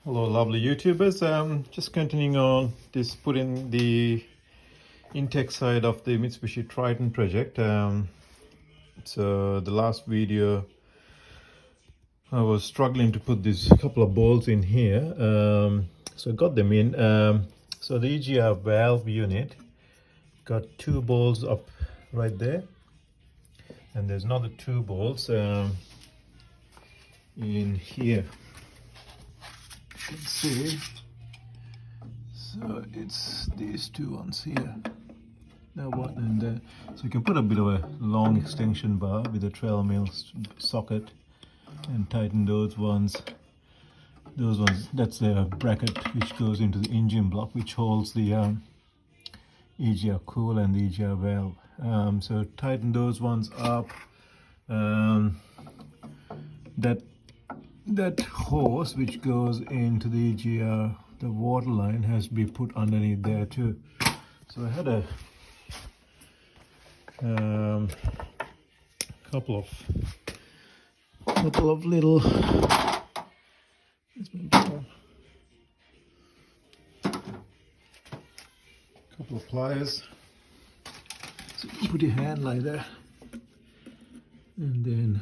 Hello lovely YouTubers, just continuing on this, putting the intake side of the Mitsubishi Triton project. So the last video I was struggling to put these couple of bolts in here, so I got them in. So the EGR valve unit got two bolts up right there, and there's another two bolts in here. You can see, so it's these two ones here, that one and there. So you can put a bit of a long extension bar with a 12 mil socket and tighten those ones. That's the bracket which goes into the engine block, which holds the EGR cool and the EGR valve. So tighten those ones up. That hose which goes into the EGR, the water line, has to be put underneath there too. So I had a couple of little couple of pliers. So you put your hand like that, and then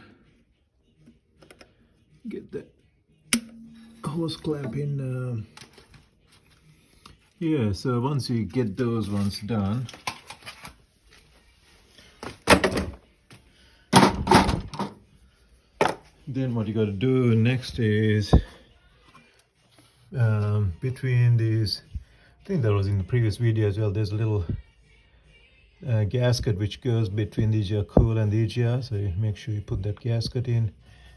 get that hose clamp in here. So once you get those ones done, then what you got to do next is between these, I think that was in the previous video as well, there's a little gasket which goes between the EGR cool and the EGR, so you make sure you put that gasket in.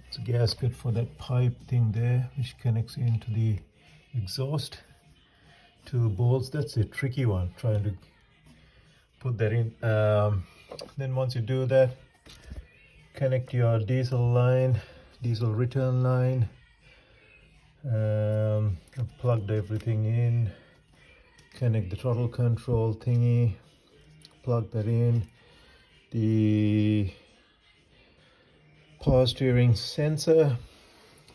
It's a gasket for that pipe thing there which connects into the exhaust. Two bolts, that's a tricky one, trying to put that in. Then once you do that, connect your diesel return line. I've plugged everything in, connect the throttle control thingy, plug that in, the power steering sensor,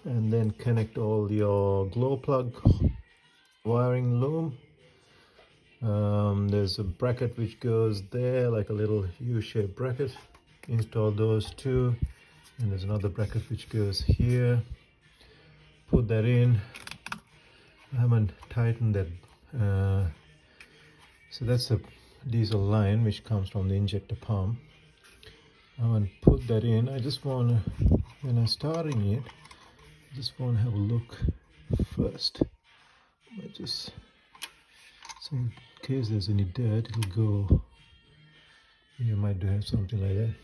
and then connect all your glow plug wiring loom. There's a bracket which goes there, like a little U-shaped bracket. Install those two, and there's another bracket which goes here. Put that in. I haven't tightened that. So that's a diesel line which comes from the injector pump. I haven't put that in. I just want to, when I'm starting it, I just want to have a look first. I just, so in case there's any dirt, it'll go. You might do have something like that.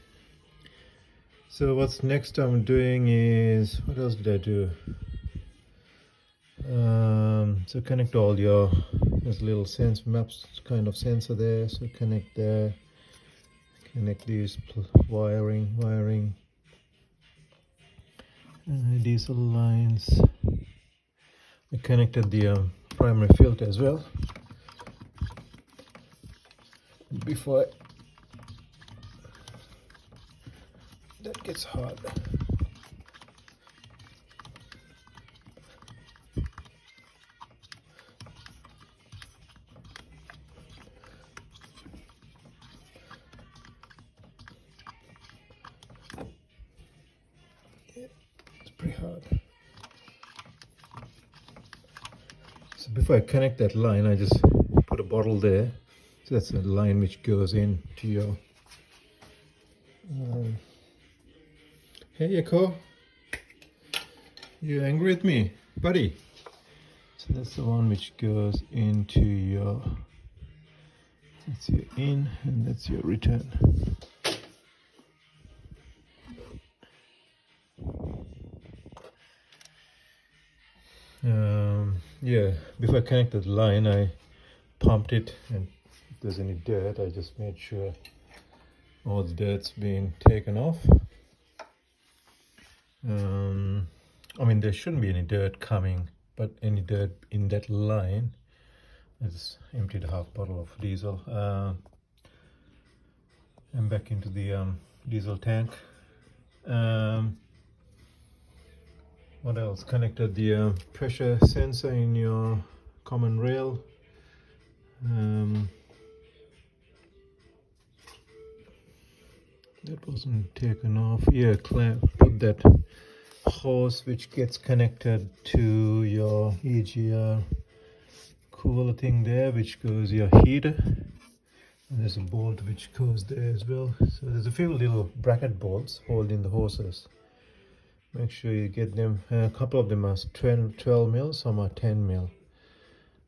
So what's next I'm doing is, what else did I do? So connect all your, there's a little sense maps kind of sensor there, so connect there, connect these wiring, diesel lines. I connected the primary filter as well before that gets hard. It's pretty hard. So before I connect that line, I just put a bottle there. So that's a line which goes into your hey Echo, you angry with me, buddy? So that's the one which goes into your, that's your in and that's your return. Yeah, before I connected the line, I pumped it, and if there's any dirt, I just made sure all the dirt's been taken off. I mean, there shouldn't be any dirt coming, but any dirt in that line, I just emptied a half bottle of diesel and back into the diesel tank. What else? Connected the pressure sensor in your common rail. That wasn't taken off. Yeah, put that hose which gets connected to your EGR cooler thing there, which goes your heater. And there's a bolt which goes there as well. So there's a few little bracket bolts holding the hoses. Make sure you get them. A couple of them are 12 mil, some are 10 mil.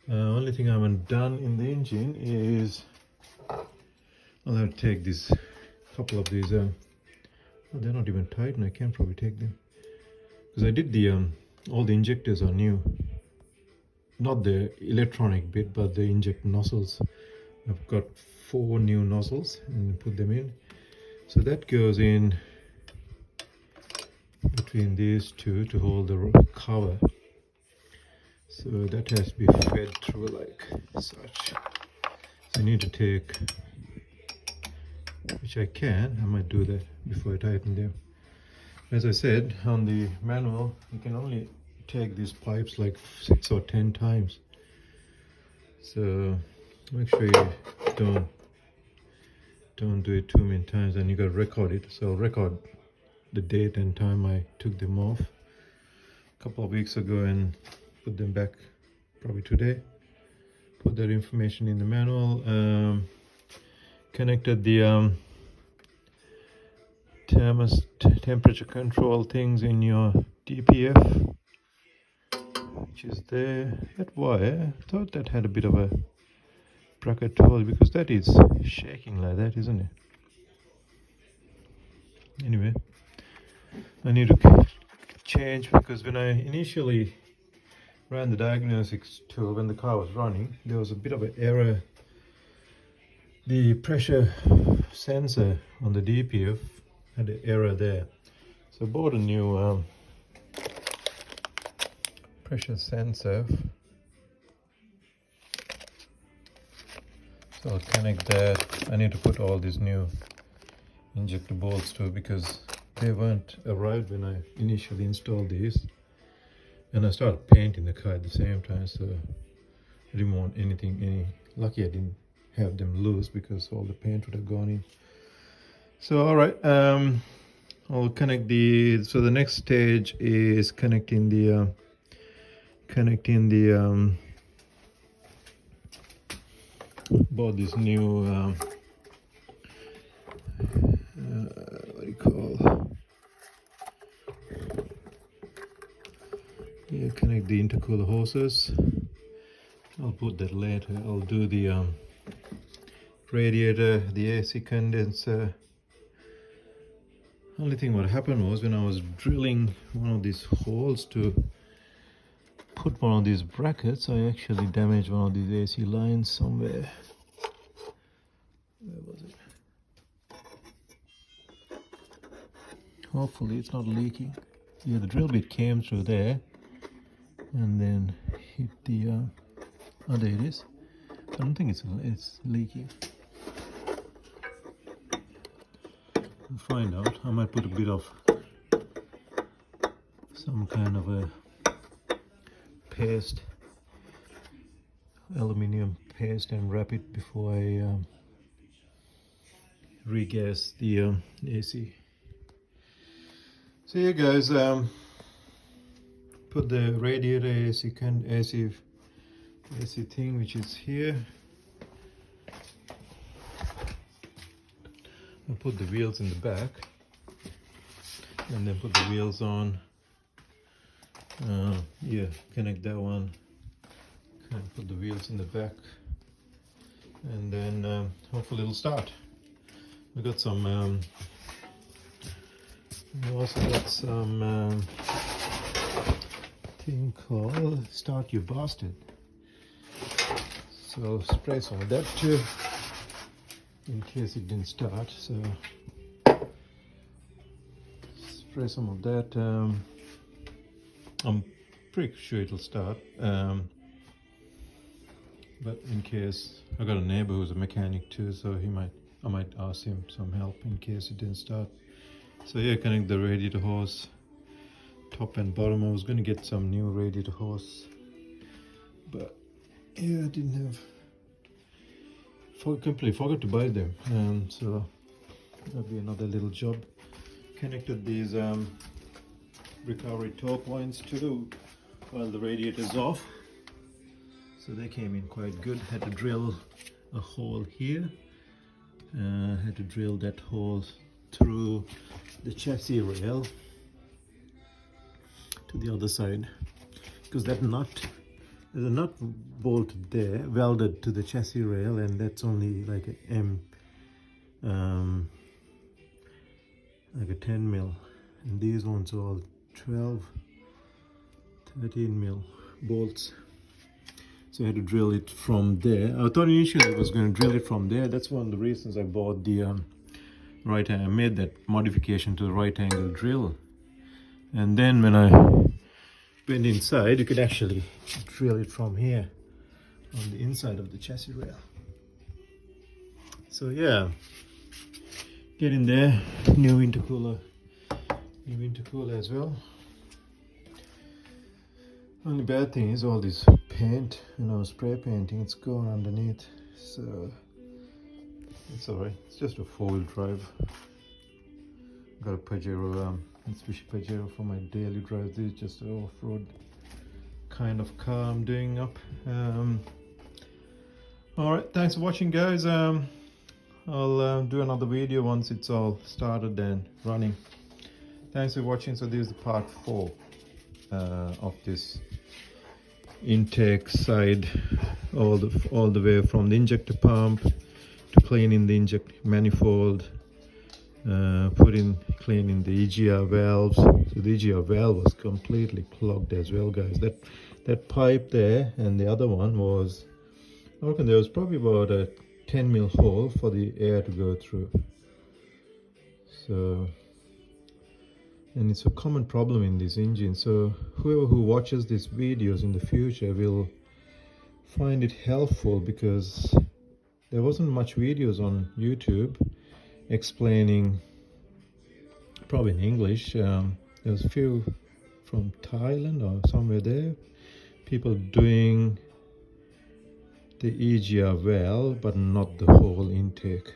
Only thing I haven't done in the engine is I'll have to take this couple of these. Oh, they're not even tight, and I can probably take them because I did the all the injectors are new. Not the electronic bit, but the inject nozzles. I've got 4 new nozzles and put them in. So that goes in between these two to hold the cover. So that has to be fed through like such. So I need to take, which I can, I might do that before I tighten them. As I said, on the manual, you can only take these pipes like 6 or 10 times. So make sure you don't do it too many times, and you got to record it. So I'll record the date and time I took them off a couple of weeks ago and put them back probably today. Put that information in the manual. Connected the temperature control things in your DPF, which is there. That wire, I thought that had a bit of a bracket to hold, because that is shaking like that, isn't it? Anyway, I need to change, because when I initially ran the diagnostics tool when the car was running, there was a bit of an error. The pressure sensor on the DPF had an error there, so I bought a new pressure sensor. So I'll connect that. I need to put all these new injector bolts too, because they weren't arrived when I initially installed these, and I started painting the car at the same time, so I didn't want anything lucky I didn't have them loose, because all the paint would have gone in. So all right, I'll connect so the next stage is connecting the bought this new what do you call, yeah, connect the intercooler hoses. I'll put that later. I'll do the radiator, the AC condenser. Only thing what happened was, when I was drilling one of these holes to put one of these brackets, I actually damaged one of these AC lines somewhere. Where was it? Hopefully it's not leaking. Yeah, the drill bit came through there and then hit the oh, there it is. I don't think it's leaking. We'll find out. I might put a bit of some kind of a paste, aluminium paste, and wrap it before I regas the AC. So yeah guys, put the radiator AC thing, which is here. I'll put the wheels in the back and then put the wheels on. Yeah, connect that one and put the wheels in the back, and then hopefully it'll start. We got some we also got some thing called Start You Bastard. So I'll spray some of that too, in case it didn't start. So spray some of that. I'm pretty sure it'll start, but in case, I got a neighbor who's a mechanic too, so I might ask him some help in case it didn't start. So yeah, connect the radiator hose top and bottom. I was going to get some new radiator hose, but yeah, I didn't have, completely forgot to buy them, so that'll be another little job. Connected these recovery torque lines too while the radiator's off, so they came in quite good. Had to drill a hole here, had to drill that hole through the chassis rail to the other side, because that nut, there's a nut bolted there, welded to the chassis rail, and that's only like like a 10 mil, and these ones are all 12, 13 mil bolts. So I had to drill it from there. I thought initially I was going to drill it from there. That's one of the reasons I bought the right angle. I made that modification to the right angle drill. And then when I went inside, you could actually drill it from here on the inside of the chassis rail. So yeah, get in there. New intercooler as well. Only bad thing is all this paint, spray painting, it's going underneath, so it's alright. It's just a 4-wheel drive. Got a Pajero, Mitsubishi Pajero for my daily drive. This is just an off-road kind of car I'm doing up. Alright, thanks for watching, guys. I'll do another video once it's all started and running. Thanks for watching. So this is the part 4 of this intake side, all the way from the injector pump to cleaning the inject manifold, cleaning the EGR valves. So the EGR valve was completely clogged as well, guys. That pipe there and the other one was, I reckon there was probably about a 10 mil hole for the air to go through. So, and it's a common problem in this engine, so whoever who watches these videos in the future will find it helpful, because there wasn't much videos on YouTube explaining, probably in English. There's a few from Thailand or somewhere there, people doing the EGR valve but not the whole intake.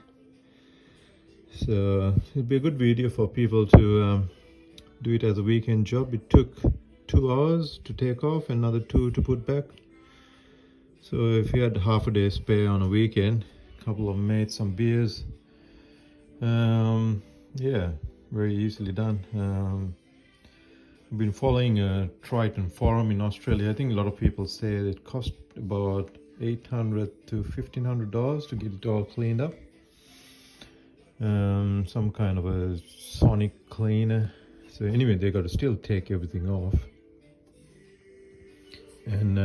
So it'd be a good video for people to do it as a weekend job. It took 2 hours to take off, another 2 to put back. So if you had half a day spare on a weekend, a couple of mates, some beers, yeah, very easily done. I've been following a Triton forum in Australia. I think a lot of people say it cost about $800 to $1,500 to get it all cleaned up. Some kind of a sonic cleaner. So anyway, they got to still take everything off and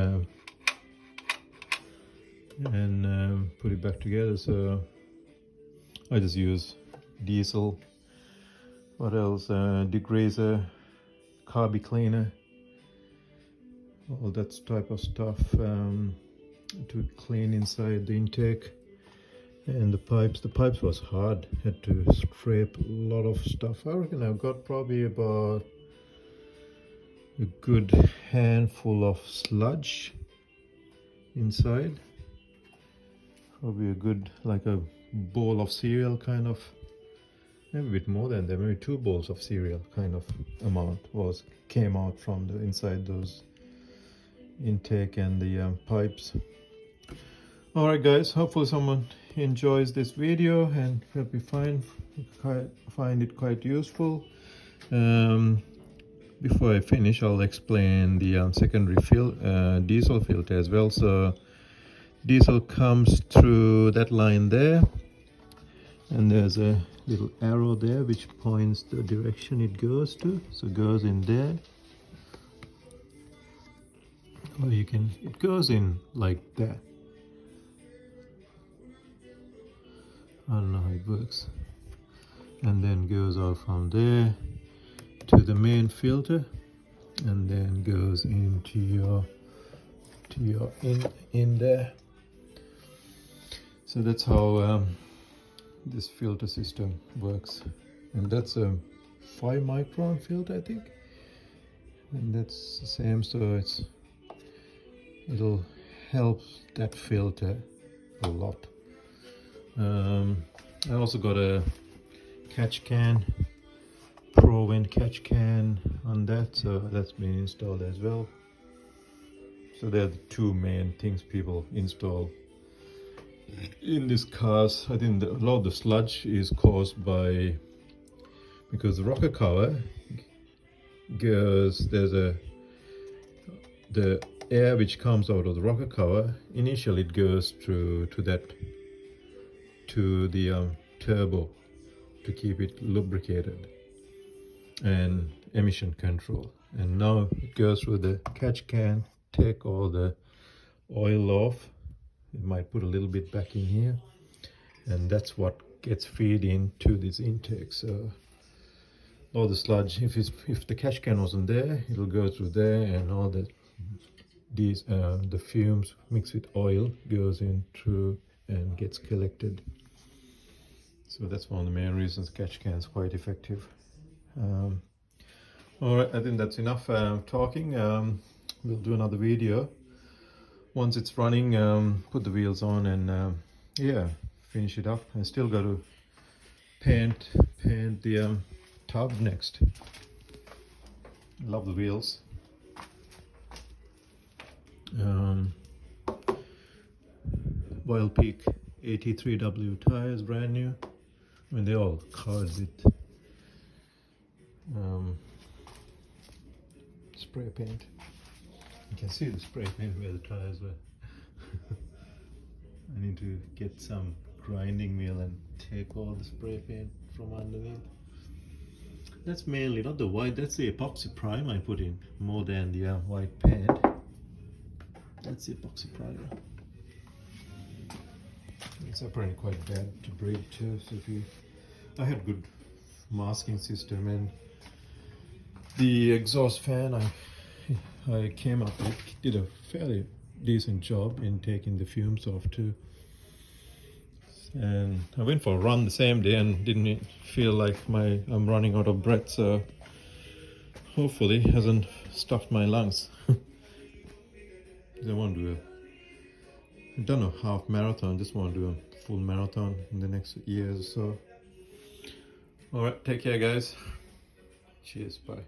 put it back together. So I just use diesel. What else? Degreaser, carby cleaner, all that type of stuff to clean inside the intake. And the pipes was hard, had to scrape a lot of stuff. I reckon I've got probably about a good handful of sludge inside. Probably a good, like a bowl of cereal kind of, maybe a bit more than that, maybe 2 bowls of cereal kind of amount came out from the inside those intake and the pipes. Alright guys, hopefully someone enjoys this video and will be find it quite useful. Before I finish, I'll explain the secondary diesel filter as well. So diesel comes through that line there, and there's a little arrow there which points the direction it goes to. So it goes in there, or it goes in like that. I don't know how it works. And then goes out from there to the main filter, and then goes into your in there. So that's how this filter system works. And that's a 5 micron filter, I think. and that's the same, so it'll help that filter a lot. I also got a catch can, Pro Vent catch can on that, so that's been installed as well. So they're the two main things people install in these cars. I think a lot of the sludge is caused by, because the rocker cover goes, the air which comes out of the rocker cover, initially it goes to the turbo to keep it lubricated and emission control, and now it goes through the catch can, take all the oil off. It might put a little bit back in here, and that's what gets fed into this intake. So all the sludge, if the catch can wasn't there, it'll go through there, and all the fumes mixed with oil goes in through and gets collected. So that's one of the main reasons catch can is quite effective. All right, I think that's enough talking. We'll do another video once it's running, put the wheels on, and yeah, finish it up. I still got to paint the tub next. Love the wheels. Wild Peak 83W tires, brand new. I mean, they all cars with spray paint. You can see the spray paint where the tires were. I need to get some grinding wheel and take all the spray paint from underneath. That's mainly not the white, that's the epoxy prime I put in more than the white paint. That's the epoxy primer. It's apparently quite bad to breathe too, so I had good masking system, and the exhaust fan I came up with did a fairly decent job in taking the fumes off too. And I went for a run the same day and didn't feel like I'm running out of breath, so hopefully it hasn't stuffed my lungs. I want to do I've done a half marathon, just want to do a full marathon in the next years or so. Alright, take care guys. Cheers, bye.